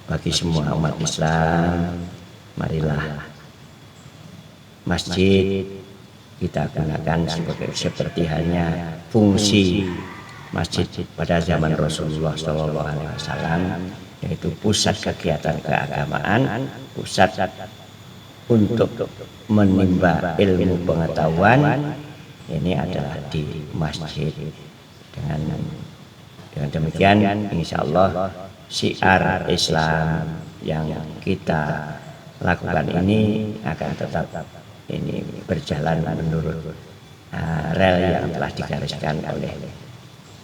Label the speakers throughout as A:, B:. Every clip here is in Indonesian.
A: bagi semua umat Islam, marilah masjid kita gunakan seperti hanya fungsi masjid pada zaman Rasulullah SAW, yaitu pusat kegiatan keagamaan, pusat untuk menimba ilmu pengetahuan. Ini adalah di masjid. Dengan demikian, insya Allah syiar Islam yang kita lakukan ini akan tetap ini berjalan menurut rel yang telah digariskan oleh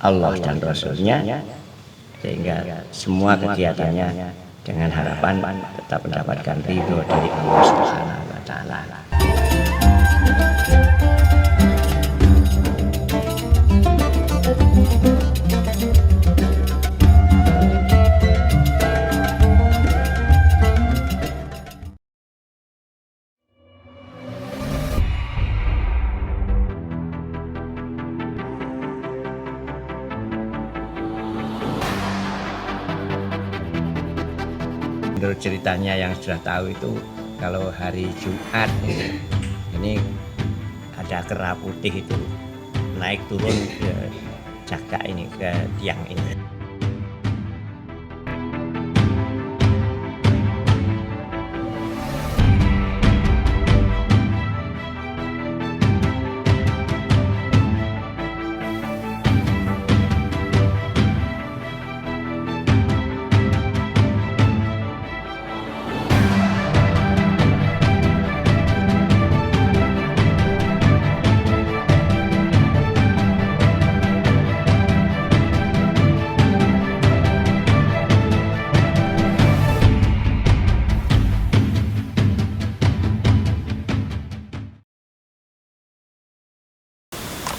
A: Allah dan Rasulnya, sehingga semua kegiatannya dengan harapan tetap mendapatkan ridho dari Allah Subhanahu wa Ta'ala. Menurut ceritanya yang sudah tahu itu, kalau hari Jumat ini ada kera putih itu naik turun ke caka ini, ke tiang ini.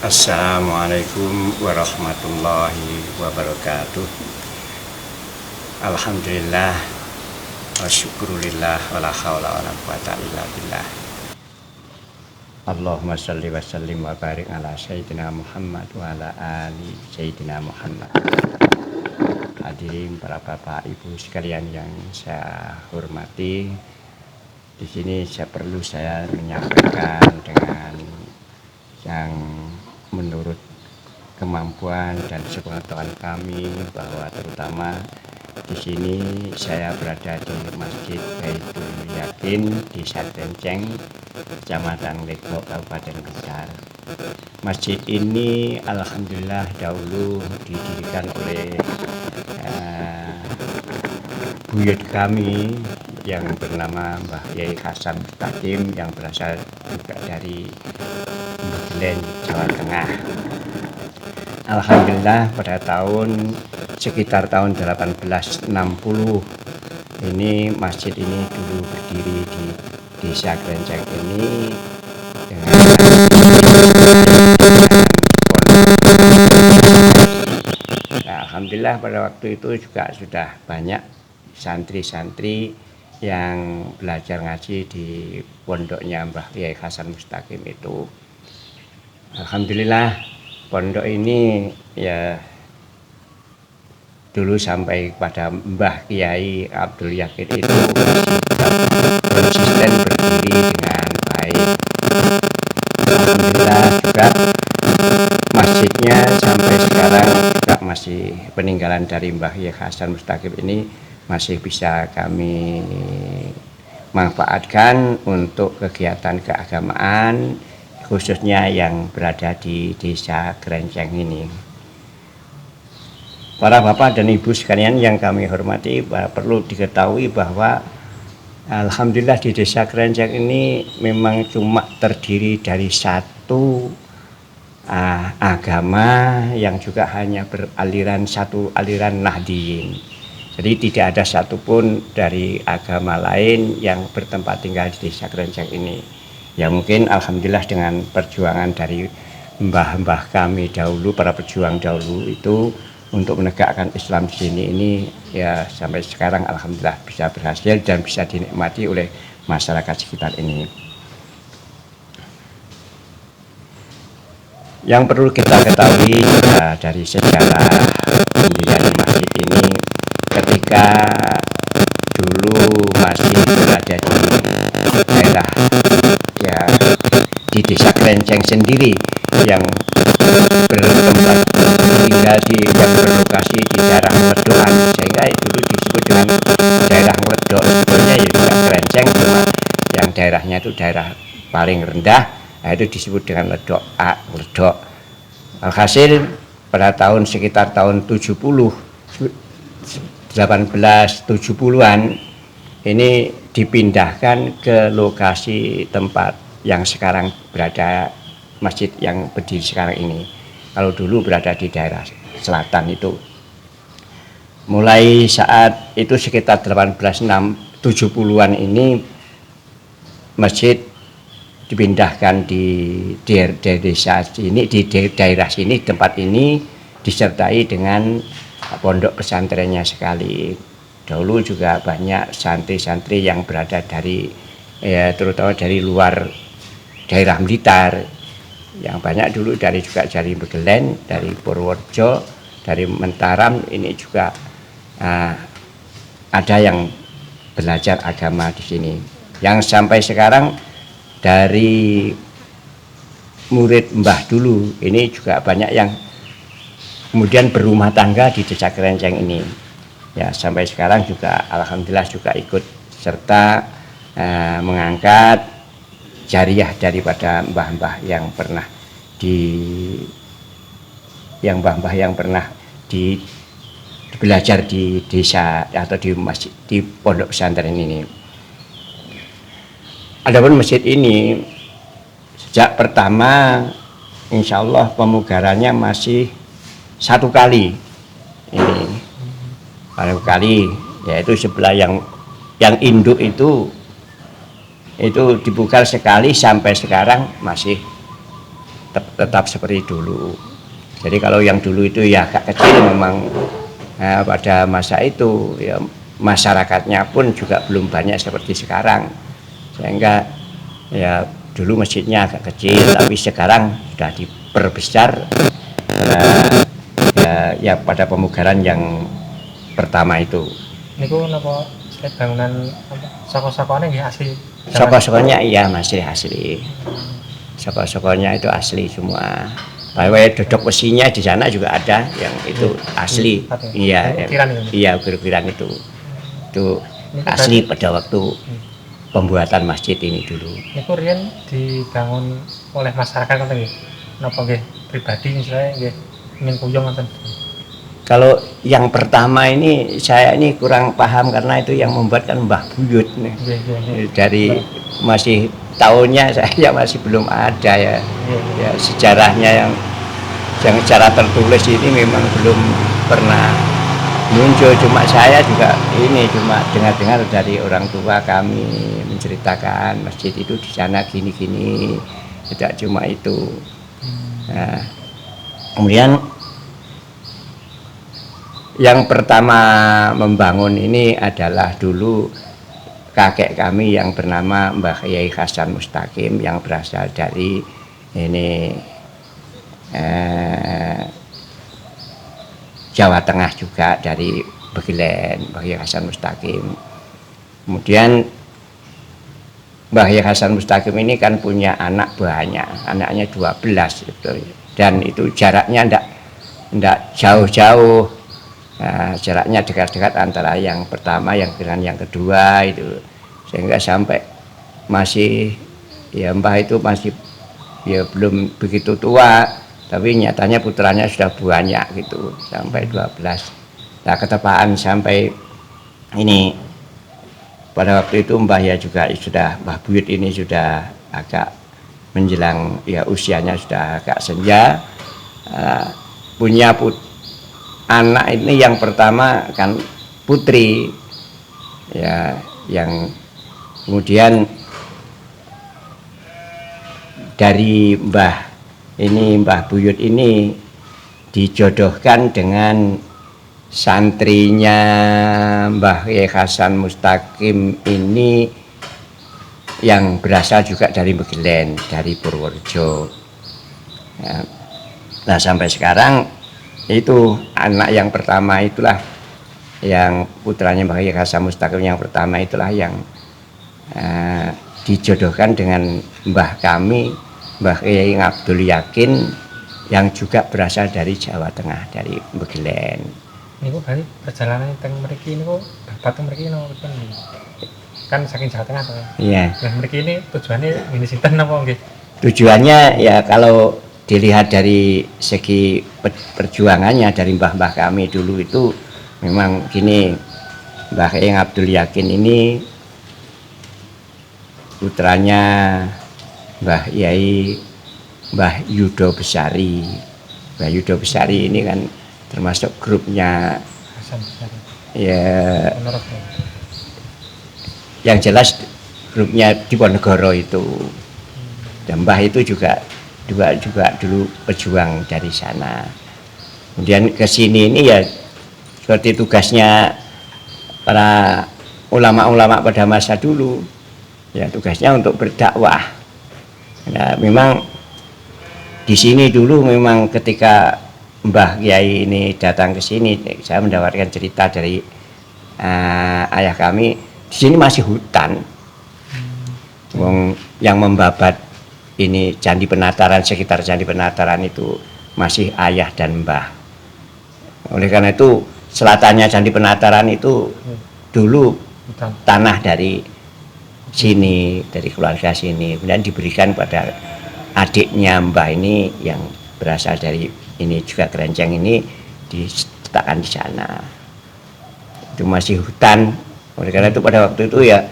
A: Assalamualaikum warahmatullahi wabarakatuh. Alhamdulillah wa syukurillah wa la haula wa la quwata illa billah. Allahumma shalli wa sallim wa barik ala sayyidina Muhammad wa ala ali sayyidina Muhammad. Hadirin para bapak ibu sekalian yang saya hormati, di sini perlu saya menyampaikan dengan yang menurut kemampuan dan sepengetahuan kami, bahwa terutama di sini saya berada di Masjid Baitul Yakin, Desa Krenceng, Kecamatan Legok, Kabupaten Kendal. Masjid ini alhamdulillah dahulu didirikan oleh buyut kami yang bernama Mbah Yai Hasan Mustaqim, yang berasal juga dari Bogelen, Jawa Tengah. Alhamdulillah pada sekitar tahun 1860 ini masjid ini dulu berdiri di Desa Krenceng ini dengan alhamdulillah pada waktu itu juga sudah banyak santri-santri yang belajar ngaji di pondoknya Mbah Yai Hasan Mustaqim itu. Alhamdulillah pondok ini ya dulu sampai pada Mbah Kiai Abdul Yakin itu konsisten berdiri dengan baik. Alhamdulillah juga masjidnya sampai sekarang juga masih peninggalan dari Mbah Yai Hasan Mustaqim ini masih bisa kami manfaatkan untuk kegiatan keagamaan, khususnya yang berada di Desa Krenceng ini. Para bapak dan ibu sekalian yang kami hormati, perlu diketahui bahwa alhamdulillah di Desa Krenceng ini memang cuma terdiri dari satu agama yang juga hanya beraliran satu aliran Nahdiyin. Jadi tidak ada satupun dari agama lain yang bertempat tinggal di Desa Krenceng ini. Ya mungkin alhamdulillah dengan perjuangan dari mbah-mbah kami dahulu, para pejuang dahulu itu untuk menegakkan Islam di sini ini, ya sampai sekarang alhamdulillah bisa berhasil dan bisa dinikmati oleh masyarakat sekitar ini. Yang perlu kita ketahui juga dari sejarah pendirian masjid ini, ketika dulu masih berada di daerah ya di Desa Krenceng sendiri yang bertempat tinggal yang berlokasi di daerah Ngledokan, sehingga dulu disebut dengan daerah Ngledok. Sebetulnya ya juga Krenceng, cuma yang daerahnya itu daerah paling rendah, nah itu disebut dengan Ngledok. Alhasil pada sekitar tahun 1870-an ini dipindahkan ke lokasi tempat yang sekarang berada, masjid yang berdiri sekarang ini. Kalau dulu berada di daerah selatan itu. Mulai saat itu sekitar 1870-an ini masjid dipindahkan di desa sini, di daerah sini, tempat ini disertai dengan pondok pesantrennya sekali. Dahulu juga banyak santri-santri yang berada dari terutama dari luar daerah Blitar, yang banyak dulu dari Begelen, dari Purworejo, dari Mataram. Ini juga ada yang belajar agama di sini. Yang sampai sekarang dari murid Mbah dulu ini juga banyak yang kemudian berumah tangga di Desa Krenceng ini. Ya, sampai sekarang juga alhamdulillah juga ikut serta mengangkat jariah daripada mbah-mbah yang pernah belajar di desa atau di masjid, di pondok pesantren ini. Adapun masjid ini sejak pertama insya Allah pemugarannya masih satu kali ini, yaitu sebelah yang induk itu dibuka sekali, sampai sekarang masih tetap seperti dulu. Jadi kalau yang dulu itu ya agak kecil memang, pada masa itu ya masyarakatnya pun juga belum banyak seperti sekarang, sehingga ya dulu masjidnya agak kecil, tapi sekarang sudah diperbesar ya pada pemugaran yang pertama itu.
B: Niku napa bangunan soko-sokone nggih asli?
A: Soko-sokonya iya masih asli. Soko-sokonya itu asli semua. Bahwa dodok besinya di sana juga ada yang itu asli. Iya, iya ukir-ukiran itu asli pada waktu pembuatan masjid ini dulu.
B: Niku riyen dibangun oleh masyarakat ngoten nggih? Napa nggih pribadi misalnya nggih ingin kuyung ngoten?
A: Kalau yang pertama ini saya ini kurang paham karena itu yang membuat kan Mbah Buyut nih. Dari masih tahunnya saya masih belum ada ya. Ya sejarahnya yang secara tertulis ini memang belum pernah muncul, cuma saya juga ini cuma dengar-dengar dari orang tua kami menceritakan masjid itu di sana gini-gini, tidak cuma itu. Nah, kemudian yang pertama membangun ini adalah dulu kakek kami yang bernama Mbah Kyai Hasan Mustaqim, yang berasal dari ini Jawa Tengah juga, dari Begelen, Mbah Kyai Hasan Mustaqim. Kemudian Mbah Kyai Hasan Mustaqim ini kan punya anak banyak, anaknya 12 gitu. Dan itu jaraknya ndak jauh-jauh. Nah, jaraknya dekat-dekat antara yang pertama dengan yang kedua itu, sehingga sampai masih ya Mbah itu masih ya belum begitu tua, tapi nyatanya putranya sudah banyak gitu, sampai 12. Nah, ketepaan sampai ini pada waktu itu Mbah ya juga sudah, Mbah Buyut ini sudah agak menjelang ya usianya sudah agak senja, punya anak ini yang pertama kan putri ya, yang kemudian dari Mbah Buyut ini dijodohkan dengan santrinya Mbah Kyai Hasan Mustaqim ini yang berasal juga dari Begelen, dari Purworejo. Nah, sampai sekarang itu anak yang pertama itulah yang putranya Mbah Kiai Hasan Mustaqim yang pertama itulah yang dijodohkan dengan mbah kami, Mbah Kiai Abdul Yakin, yang juga berasal dari Jawa Tengah, dari Begelen.
B: Ini kok berarti perjalanan teng mriki niku babat teng mriki no kan saking Jawa Tengah to.
A: Iya.
B: Nah mriki ini tujuannya ini sinten napa nggih?
A: Tujuannya ya kalau dilihat dari segi perjuangannya dari mbah-mbah kami dulu itu memang gini, Mbah Kiai Abdul Yakin ini putranya Mbah Yai Mbah Yudo Besari. Mbah Yudo Besari ini kan termasuk grupnya
B: Hasan Besari.
A: ya,
B: Menurut
A: yang jelas grupnya Diponegoro itu. Dan Mbah itu juga dulu pejuang dari sana. Kemudian ke sini ini ya seperti tugasnya para ulama-ulama pada masa dulu, ya tugasnya untuk berdakwah. Nah, memang di sini dulu memang ketika Mbah Kiai ini datang ke sini, saya mendapatkan cerita dari ayah kami, di sini masih hutan. Yang membabat ini Candi Penataran, sekitar Candi Penataran itu masih ayah dan mbah. Oleh karena itu selatannya Candi Penataran itu dulu tanah dari sini, dari keluarga sini, kemudian diberikan pada adiknya mbah ini yang berasal dari ini juga Kerenceng ini, diletakkan di sana. Itu masih hutan. Oleh karena itu pada waktu itu ya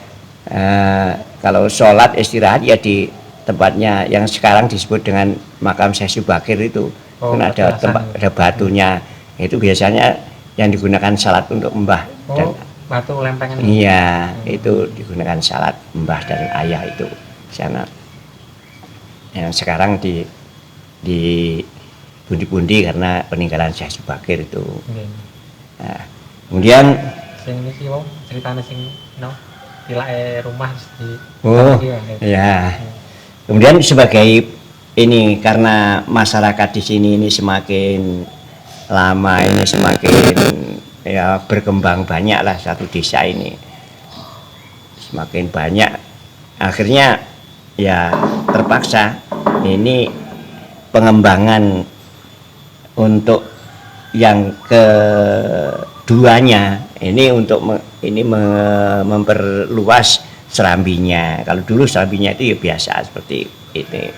A: kalau sholat istirahat ya di tempatnya yang sekarang disebut dengan makam Syekh Subakir itu, kan ada tempat, ada batunya. Itu biasanya yang digunakan salat untuk mbah dan
B: batu lempengan.
A: Iya, itu digunakan salat mbah dan ayah itu di sana. Yang sekarang di pundi-pundi karena peninggalan Syekh Subakir itu. Nah, kemudian
B: sing niki wong ceritane sing tilake rumah di
A: ya. Kemudian sebagai ini karena masyarakat di sini ini semakin lama ini semakin ya berkembang banyak lah satu desa ini. Semakin banyak, akhirnya ya terpaksa ini pengembangan untuk yang keduanya ini untuk memperluas serambinya. Kalau dulu serambinya itu ya biasa seperti itu.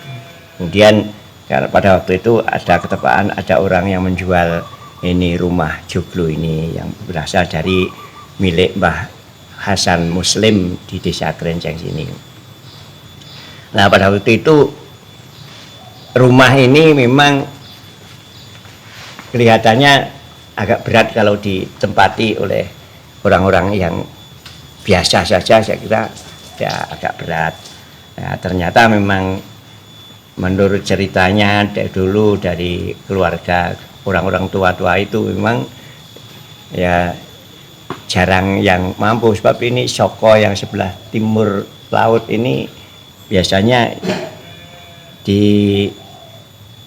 A: Kemudian karena pada waktu itu ada ketepaan, ada orang yang menjual ini rumah joglo ini yang berasal dari milik Mbah Hasan Muslim di desa Kerenceng sini. Nah pada waktu itu rumah ini memang kelihatannya agak berat kalau ditempati oleh orang-orang yang biasa saja, saya kira ya agak berat. Nah, ternyata memang menurut ceritanya dulu dari keluarga orang-orang tua-tua itu memang ya jarang yang mampu, sebab ini Soko yang sebelah timur laut ini biasanya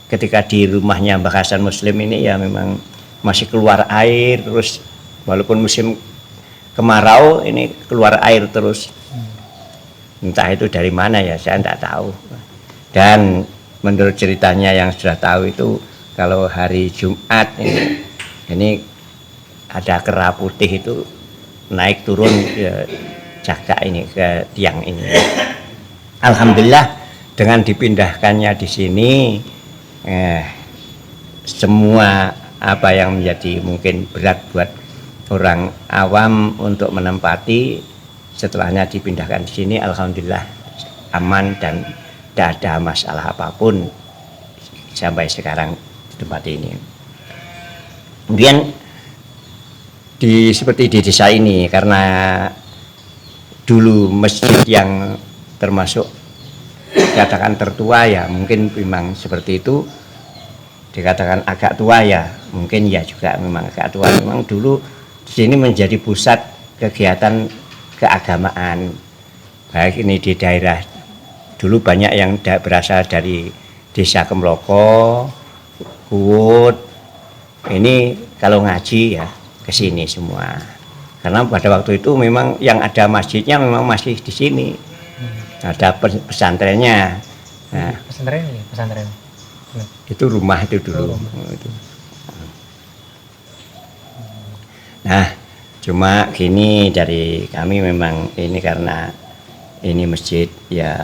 A: ketika di rumahnya Mbah Hasan Muslim ini ya memang masih keluar air terus, walaupun musim kemarau ini keluar air terus. Entah itu dari mana ya, saya tidak tahu. Dan menurut ceritanya yang sudah tahu itu kalau hari Jumat ini ada kera putih itu naik turun ya, jaga ini ke tiang ini. Alhamdulillah dengan dipindahkannya di sini semua apa yang menjadi mungkin berat buat orang awam untuk menempati, setelahnya dipindahkan di sini alhamdulillah aman dan tidak ada masalah apapun sampai sekarang di tempat ini. Kemudian seperti di desa ini karena dulu masjid yang termasuk dikatakan tertua ya, mungkin memang seperti itu, dikatakan agak tua ya, mungkin ya juga memang agak tua. Memang dulu di sini menjadi pusat kegiatan keagamaan, baik ini di daerah dulu banyak yang berasal dari desa Kemloko, Kuwut. Ini kalau ngaji ya ke sini semua. Karena pada waktu itu memang yang ada masjidnya memang masih di sini. Ada pesantrennya. Nah,
B: Pesantren ya, pesantren.
A: itu rumah itu dulu.
B: Rumah.
A: Itu. Nah, cuma gini dari kami memang ini karena ini masjid ya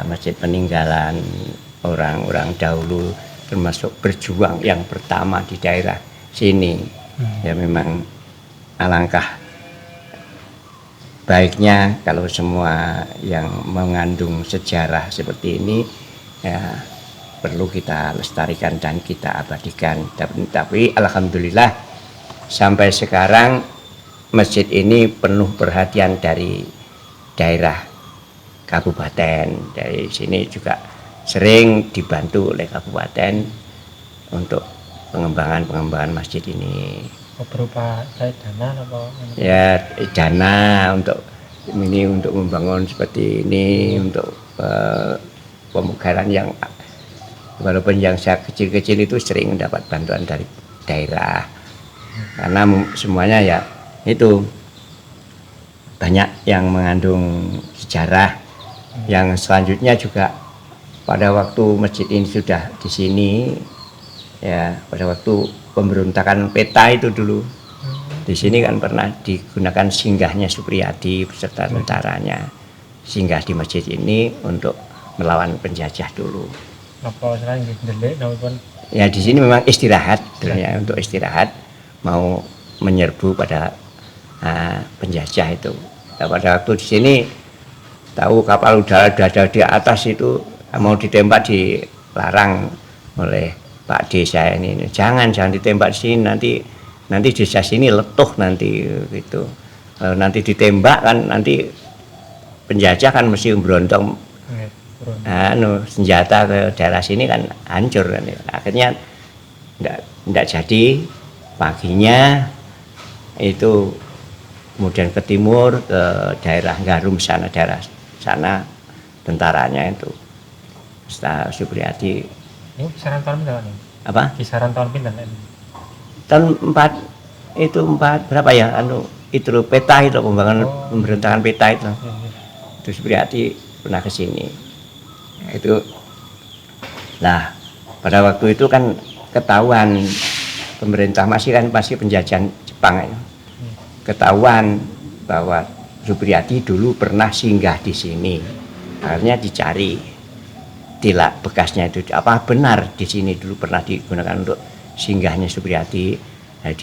A: masjid peninggalan orang-orang dahulu, termasuk berjuang yang pertama di daerah sini. Ya memang alangkah baiknya kalau semua yang mengandung sejarah seperti ini ya perlu kita lestarikan dan kita abadikan. Tapi alhamdulillah sampai sekarang masjid ini penuh perhatian dari daerah kabupaten. Dari sini juga sering dibantu oleh kabupaten untuk pengembangan masjid ini.
B: Berupa dana apa?
A: Ya dana untuk ini, untuk membangun seperti ini, untuk pemugaran yang walaupun yang saya kecil-kecil itu sering mendapat bantuan dari daerah. Karena semuanya ya itu banyak yang mengandung sejarah. Yang selanjutnya juga pada waktu masjid ini sudah di sini ya, pada waktu pemberontakan peta itu dulu di sini kan pernah digunakan singgahnya Supriyadi beserta tentaranya, singgah di masjid ini untuk melawan penjajah dulu.
B: Apa selain delik pun
A: Ya di sini memang istirahat, ya, untuk istirahat mau menyerbu pada penjajah itu. Nah, pada waktu di sini tahu kapal udara ada di atas itu mau ditembak dilarang oleh Pak Desa ini. Jangan ditembak di sini, nanti desa sini letuh nanti gitu. Kalau nanti ditembak kan nanti penjajah kan mesti berontong senjata ke daerah sini kan hancur kan. Akhirnya enggak jadi. Paginya itu kemudian ke timur ke daerah Garum sana, daerah sana tentaranya itu Ustaz Supriyadi.
B: Ini kisaran tahun berapa nih?
A: Apa?
B: Kisaran tahun pindah ini.
A: Tahun 4 berapa ya? Itu peta itu pemberontakan peta itu. Itu Supriyadi pernah ke sini. Itu nah pada waktu itu kan ketahuan pemerintah masih penjajahan Jepang ya. Ketahuan bahwa Supriyadi dulu pernah singgah di sini. Akhirnya dicari tilak bekasnya itu apa benar di sini dulu pernah digunakan untuk singgahnya Supriyadi. Nah,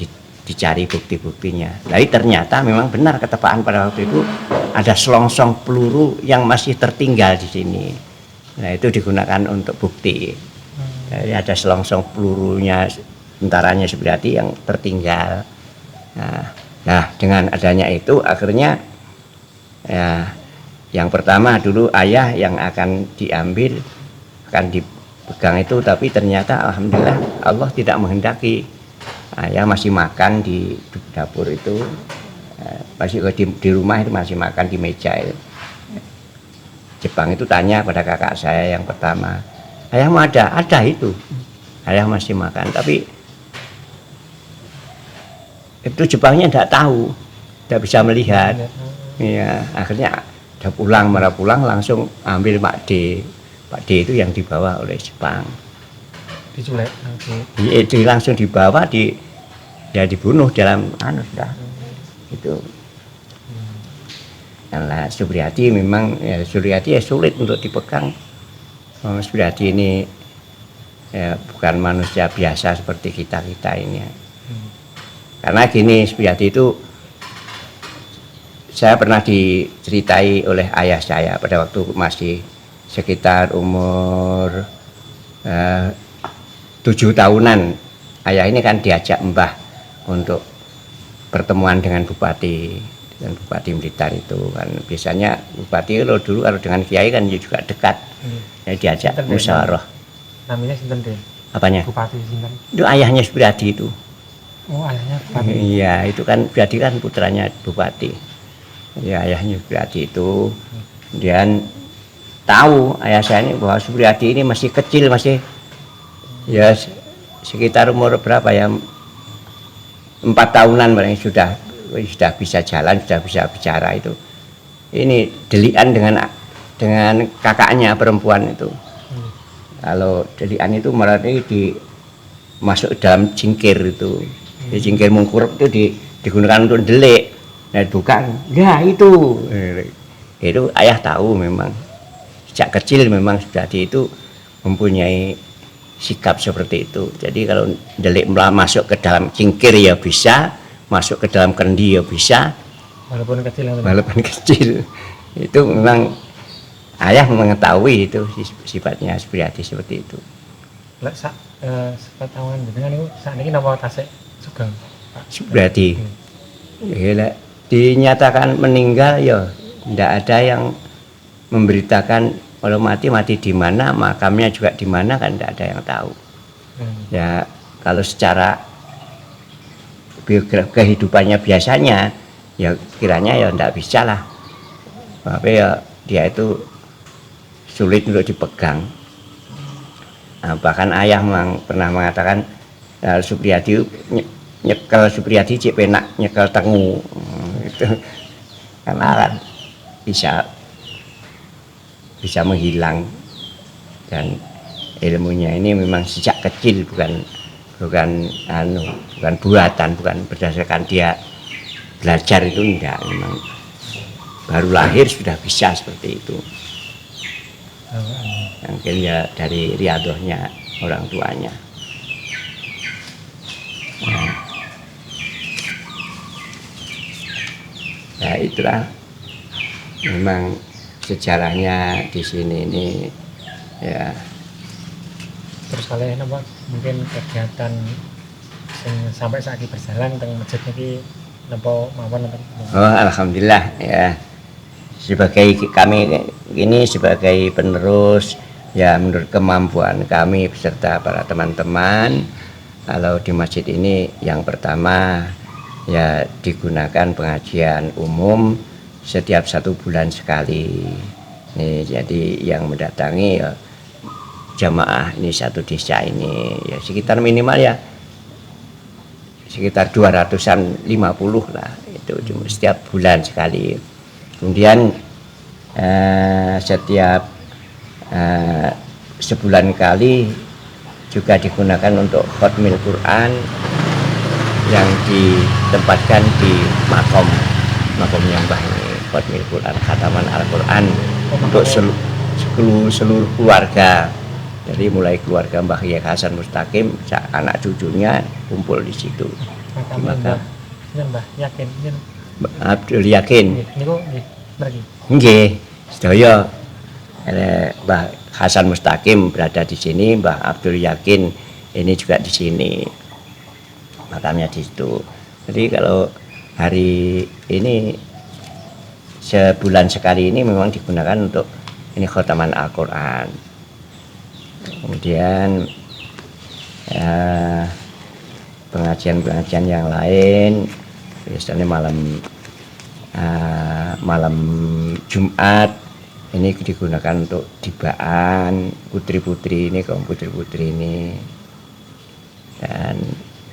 A: dicari bukti-buktinya. Jadi ternyata memang benar ketepaan pada waktu itu ada selongsong peluru yang masih tertinggal di sini. Nah itu digunakan untuk bukti. Jadi ada selongsong pelurunya tentaranya Supriyadi yang tertinggal. Nah dengan adanya itu akhirnya ya, yang pertama dulu ayah yang akan diambil, akan dipegang itu, tapi ternyata alhamdulillah Allah tidak menghendaki. Ayah masih makan di dapur itu, masih di rumah itu masih makan di meja itu. Jepang itu tanya pada kakak saya yang pertama, ayah mau ada itu, ayah masih makan, tapi itu Jepangnya tidak tahu, tidak bisa melihat. Ya, akhirnya marah pulang langsung ambil Pak D itu yang dibawa oleh Jepang.
B: Diculik
A: itu langsung dibawa dibunuh dalam sudah itu. Nah, Supriyadi memang Supriyadi sulit untuk dipegang. Supriyadi ini bukan manusia biasa seperti kita ini. Karena gini, Supriyadi itu saya pernah diceritai oleh ayah saya pada waktu masih sekitar umur 7 tahunan. Ayah ini kan diajak mbah untuk pertemuan dengan bupati dan bupati Blitar itu kan biasanya bupati kalau dengan kiai kan juga dekat. Ya diajak musyawarah.
B: Namanya sinten deh?
A: Apanya?
B: Bupati sinten?
A: Itu ayahnya Supriyadi itu.
B: Oh ayahnya bupati.
A: Iya itu kan Supriyadi kan putranya bupati. Ya ayahnya Supriyadi itu. Kemudian tahu ayah saya ini bahwa Supriyadi ini masih kecil, masih ya sekitar umur berapa ya, 4 tahunan paling sudah bisa jalan, sudah bisa bicara itu. Ini delian dengan kakaknya perempuan itu. Kalau delian itu malah ini masuk dalam cingkir itu. Di cingkir mungkur itu digunakan untuk delik. Nah, bukan. Ya itu ayah tahu memang. Sejak kecil memang sudah itu mempunyai sikap seperti itu. Jadi kalau delik masuk ke dalam cingkir ya bisa, masuk ke dalam kendi ya bisa. Walaupun kecil. Itu memang ayah mengetahui itu sifatnya Supriyadi seperti itu.
B: Lek sepengetahuan jenengan niku sakniki napa tasik sugeng Pak
A: Supriyadi. Ya, dinyatakan meninggal ya tidak ada yang memberitakan kalau mati di mana, makamnya juga di mana kan tidak ada yang tahu. Ya kalau secara kehidupannya biasanya ya kiranya ya tidak bisa lah. Tapi ya dia itu sulit untuk dipegang. Nah, bahkan ayah pernah mengatakan Supriyadi nyekel Supriyadi cek penak nyekel tengu itu karena kan bisa menghilang, dan ilmunya ini memang sejak kecil bukan buatan, bukan berdasarkan dia belajar itu enggak, memang baru lahir sudah bisa seperti itu. Mungkin ya dari riadohnya orang tuanya. Ya itulah memang sejarahnya di sini ini ya.
B: Terus kalian apa mungkin kegiatan sampai saat ini berjalan tentang masjid ini napa mawon?
A: Oh alhamdulillah ya, sebagai kami ini sebagai penerus ya, menurut kemampuan kami beserta para teman-teman, kalau di masjid ini yang pertama ya digunakan pengajian umum setiap 1 bulan sekali. Nih, jadi yang mendatangi ya jamaah ini satu desa ini ya sekitar minimal ya sekitar 250 lah, itu cuma setiap bulan sekali. Kemudian setiap sebulan kali juga digunakan untuk khatmil Quran yang ditempatkan di makomnya Mbah ini, khatmil Quran, khataman Al-Quran untuk seluruh keluarga. Jadi mulai keluarga Mbah Kiai Hasan Mustaqim, anak cucunya kumpul di situ.
B: Maka Mbah Yakin,
A: Abdul Yakin.
B: Niku nggih.
A: Nggih, sedaya Mbah Hasan Mustaqim berada di sini, Mbah Abdul Yakin ini juga di sini. Makamnya di situ. Jadi kalau hari ini sebulan sekali ini memang digunakan untuk ini khataman Al-Quran. Kemudian pengajian-pengajian yang lain biasanya malam Jumat ini digunakan untuk tibaan putri-putri ini, kaum putri-putri ini, dan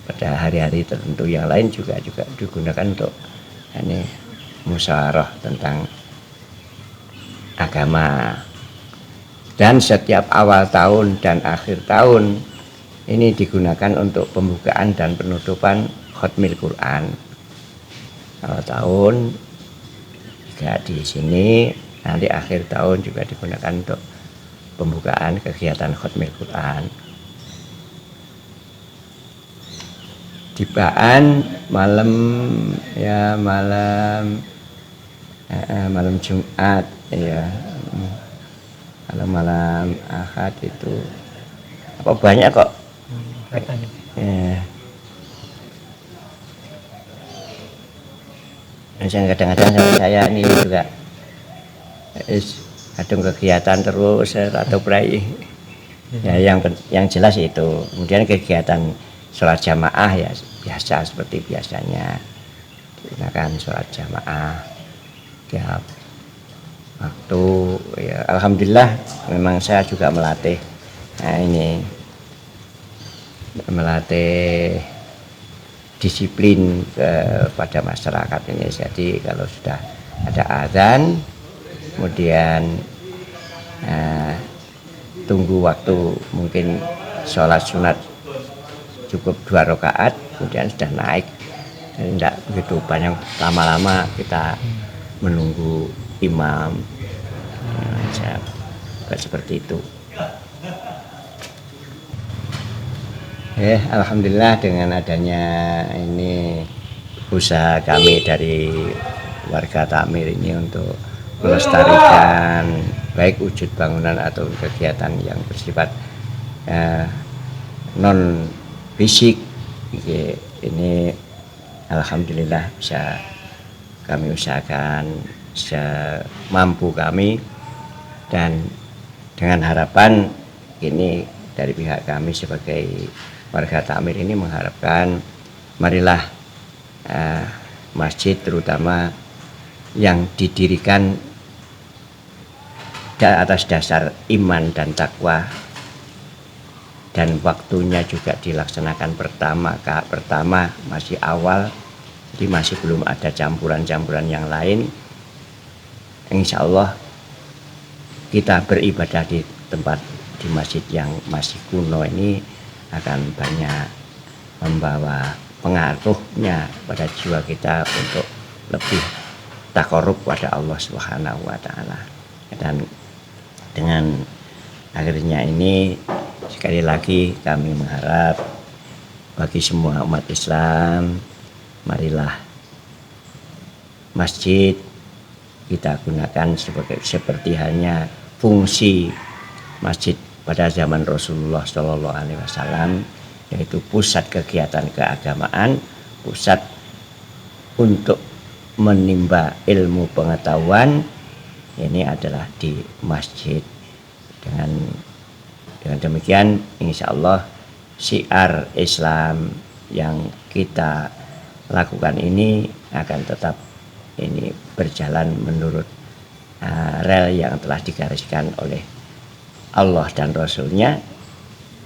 A: pada hari-hari tertentu yang lain juga digunakan untuk ini musyawarah tentang agama. Dan setiap awal tahun dan akhir tahun ini digunakan untuk pembukaan dan penutupan khatmil Quran. Awal tahun juga di sini, nanti akhir tahun juga digunakan untuk pembukaan kegiatan khatmil Quran. Tibaan malam Jumat ya, malam Ahad itu apa banyak kok ya. Kadang-kadang saya ini juga kadang kegiatan terus atau prai ya, yang jelas itu. Kemudian kegiatan sholat jamaah ya biasa seperti biasanya, digunakan sholat jamaah tiap waktu ya. Alhamdulillah memang saya juga melatih disiplin kepada masyarakat ini. Jadi kalau sudah ada azan, kemudian tunggu waktu mungkin sholat sunat cukup 2 rakaat, kemudian sudah naik. Jadi tidak begitu banyak lama-lama kita menunggu imam. Seperti itu. Alhamdulillah dengan adanya ini usaha kami dari warga Takmir ini untuk melestarikan baik wujud bangunan atau kegiatan yang bersifat non fisik ini, alhamdulillah bisa kami usahakan semampu kami, dan dengan harapan ini dari pihak kami sebagai warga Takmir ini mengharapkan marilah masjid terutama yang didirikan atas dasar iman dan takwa, dan waktunya juga dilaksanakan pertama masih awal, jadi masih belum ada campuran-campuran yang lain. Insya Allah kita beribadah di masjid yang masih kuno ini akan banyak membawa pengaruhnya pada jiwa kita untuk lebih takarub pada Allah Subhanahu wa Ta'ala. Dan dengan akhirnya ini sekali lagi kami mengharap bagi semua umat Islam, marilah masjid kita gunakan seperti halnya fungsi masjid pada zaman Rasulullah Shallallahu Alaihi Wasallam, yaitu pusat kegiatan keagamaan, pusat untuk menimba ilmu pengetahuan. Ini adalah di masjid. Dengan demikian, insya Allah syiar Islam yang kita lakukan ini akan tetap ini berjalan menurut rel yang telah digariskan oleh Allah dan Rasulnya,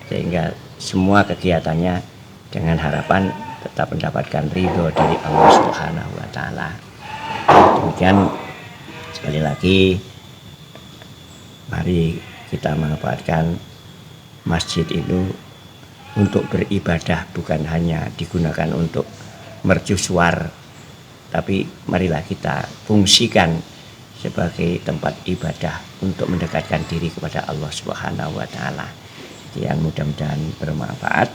A: sehingga semua kegiatannya dengan harapan tetap mendapatkan ridho dari Allah Subhanahu wa Ta'ala. Demikian, sekali lagi mari kita manfaatkan masjid itu untuk beribadah, bukan hanya digunakan untuk mercusuar, tapi marilah kita fungsikan sebagai tempat ibadah untuk mendekatkan diri kepada Allah Subhanahu wa Ta'ala. Yang mudah-mudahan bermanfaat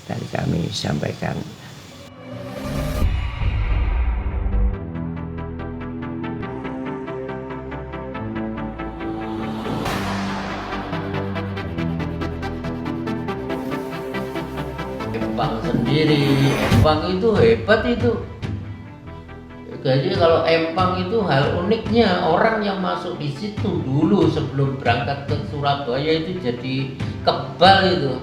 A: dari kami sampaikan.
C: Empang sendiri, Empang itu hebat itu. Jadi kalau Empang itu hal uniknya, orang yang masuk di situ dulu sebelum berangkat ke Surabaya itu jadi kebal itu.